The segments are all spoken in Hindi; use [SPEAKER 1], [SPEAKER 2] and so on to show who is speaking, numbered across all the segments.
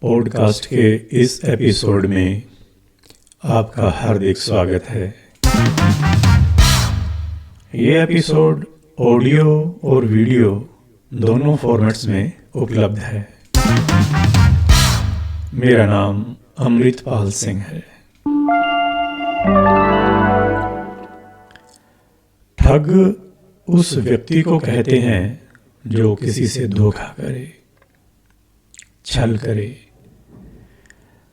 [SPEAKER 1] पॉडकास्ट के इस एपिसोड में आपका हार्दिक स्वागत है। ये एपिसोड ऑडियो और वीडियो दोनों फॉर्मेट्स में उपलब्ध है। मेरा नाम अमृतपाल सिंह है। ठग उस व्यक्ति को कहते हैं जो किसी से धोखा करे, छल करे।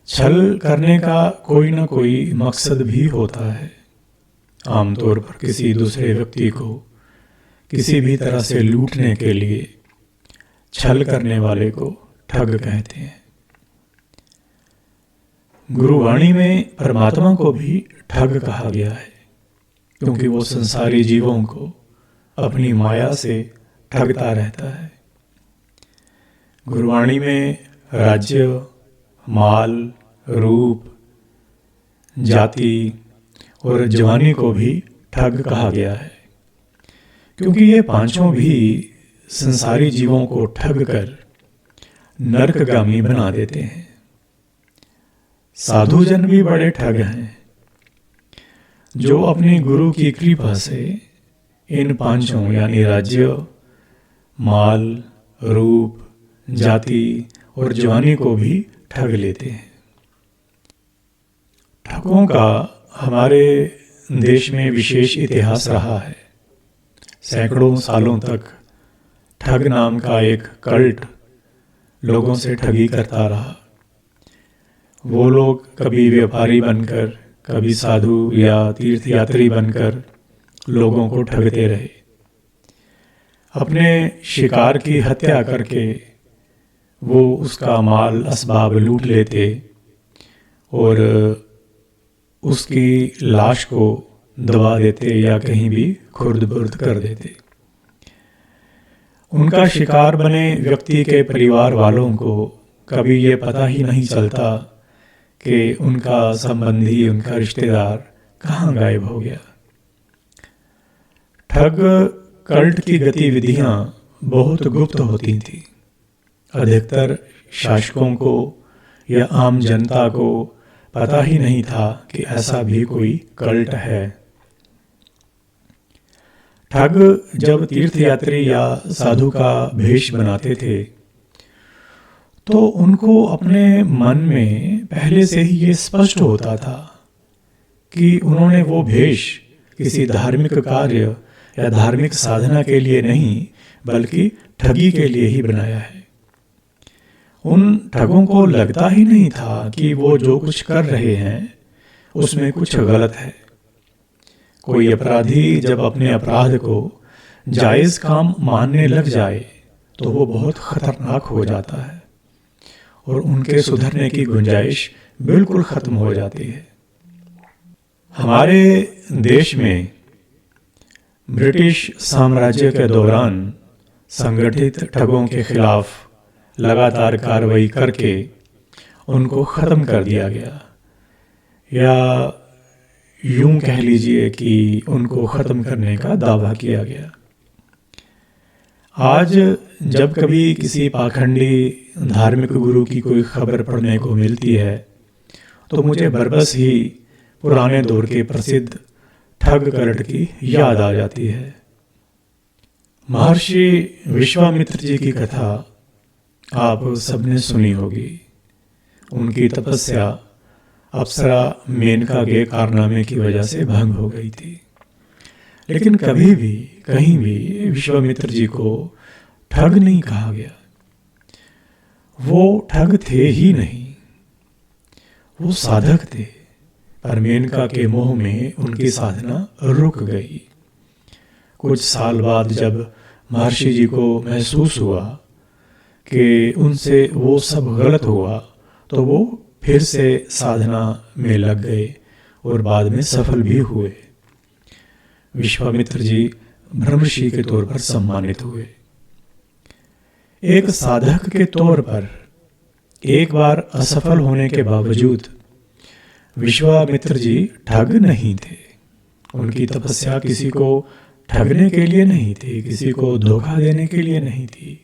[SPEAKER 1] छल करने का कोई ना कोई मकसद भी होता है। आमतौर पर किसी दूसरे व्यक्ति को किसी भी तरह से लूटने के लिए छल करने वाले को ठग कहते हैं। गुरुवाणी में परमात्मा को भी ठग कहा गया है, क्योंकि वो संसारी जीवों को अपनी माया से ठगता रहता है। गुरुवाणी में राज्य, माल, रूप, जाति और जवानी को भी ठग कहा गया है, क्योंकि ये पांचों भी संसारी जीवों को ठग कर नरकगामी बना देते हैं। साधुजन भी बड़े ठग हैं, जो अपने गुरु की कृपा से इन पांचों यानी राज्य, माल, रूप, जाति और जवानी को भी ठग लेते हैं। ठगों का हमारे देश में विशेष इतिहास रहा है। सैकड़ों सालों तक ठग नाम का एक कल्ट लोगों से ठगी करता रहा। वो लोग कभी व्यापारी बनकर, कभी साधु या तीर्थयात्री बनकर लोगों को ठगते रहे। अपने शिकार की हत्या करके वो उसका माल असबाब लूट लेते और उसकी लाश को दबा देते या कहीं भी खुर्द-बुर्द कर देते। उनका शिकार बने व्यक्ति के परिवार वालों को कभी ये पता ही नहीं चलता कि उनका संबंधी, उनका रिश्तेदार कहाँ गायब हो गया। ठग कल्ट की गतिविधियां बहुत गुप्त होती थीं। अधिकतर शासकों को या आम जनता को पता ही नहीं था कि ऐसा भी कोई कल्ट है। ठग जब तीर्थयात्री या साधु का भेष बनाते थे, तो उनको अपने मन में पहले से ही ये स्पष्ट होता था कि उन्होंने वो भेष किसी धार्मिक कार्य या धार्मिक साधना के लिए नहीं, बल्कि ठगी के लिए ही बनाया है। उन ठगों को लगता ही नहीं था कि वो जो कुछ कर रहे हैं उसमें कुछ गलत है। कोई अपराधी जब अपने अपराध को जायज़ काम मानने लग जाए तो वो बहुत खतरनाक हो जाता है और उनके सुधरने की गुंजाइश बिल्कुल ख़त्म हो जाती है। हमारे देश में ब्रिटिश साम्राज्य के दौरान संगठित ठगों के खिलाफ लगातार कार्रवाई करके उनको ख़त्म कर दिया गया, या यूं कह लीजिए कि उनको ख़त्म करने का दावा किया गया। आज जब कभी किसी पाखंडी धार्मिक गुरु की कोई खबर पढ़ने को मिलती है, तो मुझे बरबस ही पुराने दौर के प्रसिद्ध ठग कल्ट की याद आ जाती है। महर्षि विश्वामित्र जी की कथा आप सबने सुनी होगी। उनकी तपस्या अप्सरा मेनका के कारनामे की वजह से भंग हो गई थी, लेकिन कभी भी कहीं भी विश्वामित्र जी को ठग नहीं कहा गया। वो ठग थे ही नहीं, वो साधक थे, पर मेनका के मोह में उनकी साधना रुक गई। कुछ साल बाद जब महर्षि जी को महसूस हुआ कि उनसे वो सब गलत हुआ, तो वो फिर से साधना में लग गए और बाद में सफल भी हुए। विश्वामित्र जी ब्रह्मर्षि के तौर पर सम्मानित हुए। एक साधक के तौर पर एक बार असफल होने के बावजूद विश्वामित्र जी ठग नहीं थे। उनकी तपस्या किसी को ठगने के लिए नहीं थी, किसी को धोखा देने के लिए नहीं थी,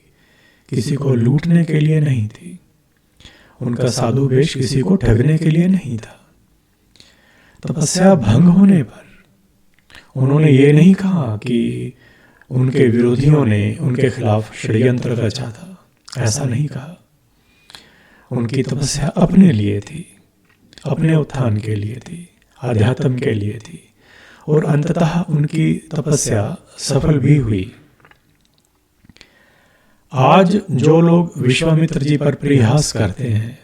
[SPEAKER 1] किसी को लूटने के लिए नहीं थी। उनका साधु वेश किसी को ठगने के लिए नहीं था। तपस्या भंग होने पर उन्होंने ये नहीं कहा कि उनके विरोधियों ने उनके खिलाफ षड्यंत्र रचा था, ऐसा नहीं कहा। उनकी तपस्या अपने लिए थी, अपने उत्थान के लिए थी, आध्यात्म के लिए थी, और अंततः उनकी तपस्या सफल भी हुई। आज जो लोग विश्वामित्र जी पर परिहास करते हैं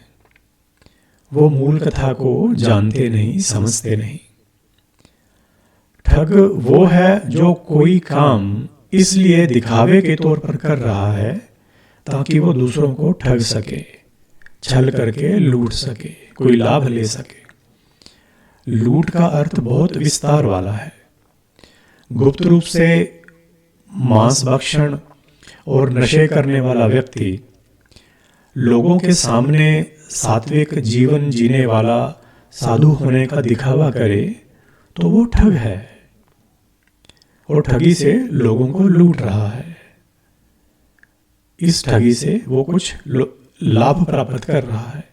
[SPEAKER 1] वो मूल कथा को जानते नहीं, समझते नहीं। ठग वो है जो कोई काम इसलिए दिखावे के तौर पर कर रहा है ताकि वो दूसरों को ठग सके, छल करके लूट सके, कोई लाभ ले सके। लूट का अर्थ बहुत विस्तार वाला है। गुप्त रूप से मांस भक्षण और नशे करने वाला व्यक्ति लोगों के सामने सात्विक जीवन जीने वाला साधु होने का दिखावा करे तो वो ठग है और ठगी से लोगों को लूट रहा है। इस ठगी से वो कुछ लाभ प्राप्त कर रहा है।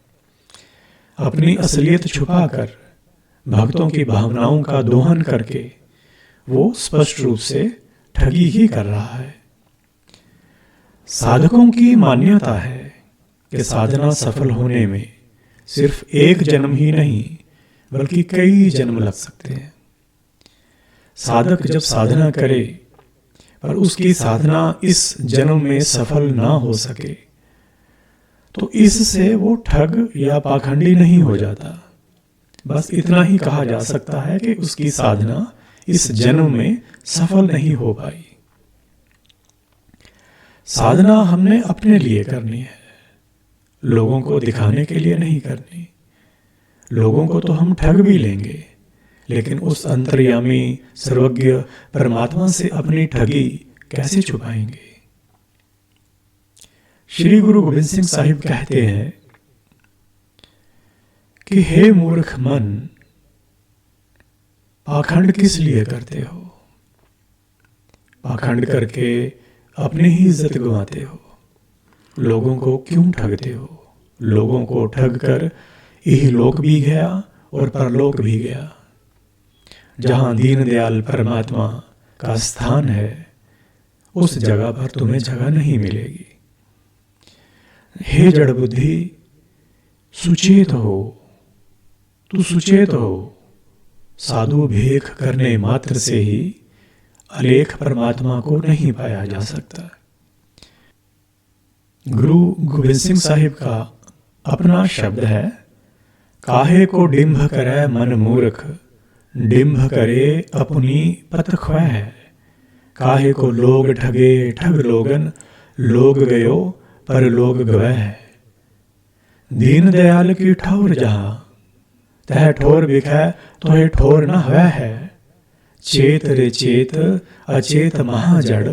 [SPEAKER 1] अपनी असलियत छुपाकर भक्तों की भावनाओं का दोहन करके वो स्पष्ट रूप से ठगी ही कर रहा है। साधकों की मान्यता है कि साधना सफल होने में सिर्फ एक जन्म ही नहीं बल्कि कई जन्म लग सकते हैं। साधक जब साधना करे पर उसकी साधना इस जन्म में सफल ना हो सके तो इससे वो ठग या पाखंडी नहीं हो जाता। बस इतना ही कहा जा सकता है कि उसकी साधना इस जन्म में सफल नहीं हो पाई। साधना हमने अपने लिए करनी है, लोगों को दिखाने के लिए नहीं करनी। लोगों को तो हम ठग भी लेंगे, लेकिन उस अंतर्यामी सर्वज्ञ परमात्मा से अपनी ठगी कैसे छुपाएंगे? श्री गुरु गोविंद सिंह साहिब कहते हैं कि हे मूर्ख मन, पाखंड किस लिए करते हो? पाखंड करके अपनी ही इज्जत गंवाते हो। लोगों को क्यों ठगते हो? लोगों को ठग कर इहलोक भी गया और परलोक भी गया। जहां दीनदयाल परमात्मा का स्थान है उस जगह पर तुम्हें जगह नहीं मिलेगी। हे जड़ बुद्धि, सुचेत हो, तू सुचेत हो। साधु भेख करने मात्र से ही अलेख परमात्मा को नहीं पाया जा सकता। गुरु गोविंद सिंह साहिब का अपना शब्द है, काहे को डिंभ करे मन मूर्ख, डिंभ करे अपनी पत ख्वै। काहे को लोग ठगे ठग लोगन, लोग गयो पर लोग गवै। दीन दयाल की ठौर जहां, तह ठोर बिखै तोहे ठोर न हवै है। चेत रे चेत अचेत महाजड़,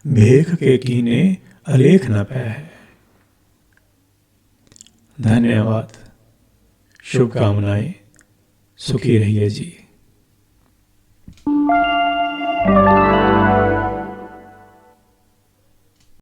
[SPEAKER 1] भेख के कीने अलेख न पै। धन्यवाद, शुभकामनाएं, सुखी रहिए जी।